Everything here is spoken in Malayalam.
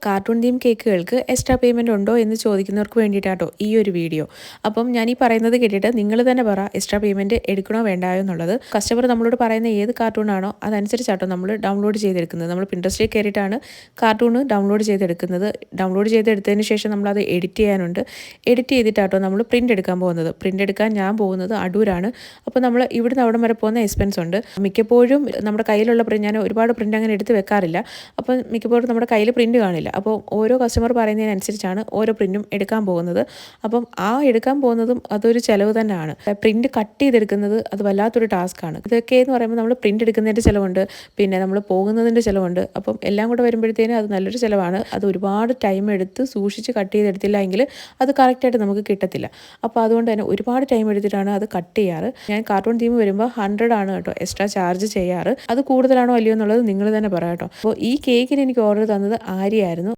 കാർട്ടൂൺ തീം കേക്കുകൾക്ക് എക്സ്ട്രാ പേയ്മെൻറ്റ് ഉണ്ടോ എന്ന് ചോദിക്കുന്നവർക്ക് വേണ്ടിയിട്ടാട്ടോ ഈ ഒരു വീഡിയോ. അപ്പം ഞാൻ ഈ പറയുന്നത് കേട്ടിട്ട് നിങ്ങൾ തന്നെ പറ എക്സ്ട്രാ പേയ്മെൻറ്റ് എടുക്കണോ വേണ്ടായോ എന്നുള്ളത്. കസ്റ്റമർ നമ്മളോട് പറയുന്ന ഏത് കാർട്ടൂണാണോ അതനുസരിച്ചാട്ടോ നമ്മൾ ഡൗൺലോഡ് ചെയ്തെടുക്കുന്നത്. നമ്മൾ പിൻട്രസ്റ്റിൽ കയറിയിട്ടാണ് കാർട്ടൂണ് ഡൗൺലോഡ് ചെയ്തെടുക്കുന്നത്. ഡൗൺലോഡ് ചെയ്തെടുത്തതിന് ശേഷം നമ്മളത് എഡിറ്റ് ചെയ്യാനുണ്ട്. എഡിറ്റ് ചെയ്തിട്ടാട്ടോ നമ്മൾ പ്രിൻ്റ് എടുക്കാൻ പോകുന്നത്. പ്രിൻ്റ് എടുക്കാൻ ഞാൻ പോകുന്നത് അടൂരാണ്. അപ്പോൾ നമ്മൾ ഇവിടുന്ന് അവിടം വരെ പോകുന്ന എക്സ്പെൻസ് ഉണ്ട്. മിക്കപ്പോഴും നമ്മുടെ കയ്യിലുള്ള പ്രിൻ്റ് ഞാൻ ഒരുപാട് പ്രിൻ്റ് അങ്ങനെ എടുത്ത് വെക്കാറില്ല. അപ്പം മിക്കപ്പോഴും നമ്മുടെ കയ്യിൽ പ്രിൻ്റ് കാണില്ല. അപ്പോൾ ഓരോ കസ്റ്റമർ പറയുന്നതിനനുസരിച്ചാണ് ഓരോ പ്രിൻറ്റും എടുക്കാൻ പോകുന്നത്. അപ്പം ആ എടുക്കാൻ പോകുന്നതും അതൊരു ചിലവ് തന്നെയാണ്. പ്രിൻറ്റ് കട്ട് ചെയ്തെടുക്കുന്നത് അത് വല്ലാത്തൊരു ടാസ്ക്കാണ്. ഇതൊക്കെ എന്ന് പറയുമ്പോൾ നമ്മൾ പ്രിൻറ്റ് എടുക്കുന്നതിൻ്റെ ചിലവുണ്ട്, പിന്നെ നമ്മൾ പോകുന്നതിൻ്റെ ചിലവുണ്ട്. അപ്പം എല്ലാം കൂടെ വരുമ്പോഴത്തേനും അത് നല്ലൊരു ചിലവാണ്. അത് ഒരുപാട് ടൈം എടുത്ത് സൂക്ഷിച്ച് കട്ട് ചെയ്തെടുത്തില്ല എങ്കിൽ അത് കറക്റ്റായിട്ട് നമുക്ക് കിട്ടത്തില്ല. അപ്പോൾ അതുകൊണ്ട് തന്നെ ഒരുപാട് ടൈം എടുത്തിട്ടാണ് അത് കട്ട് ചെയ്യാറ്. ഞാൻ കാർട്ടൂൺ തീം വരുമ്പോൾ 100 ആണ് കേട്ടോ എക്സ്ട്രാ ചാർജ് ചെയ്യാറ്. അത് കൂടുതലാണോ അല്ലയോ എന്നുള്ളത് നിങ്ങൾ തന്നെ പറയാം കേട്ടോ. അപ്പോൾ ഈ കേക്കിന് എനിക്ക് ഓർഡർ തന്നത് ആര്യായിരുന്നു.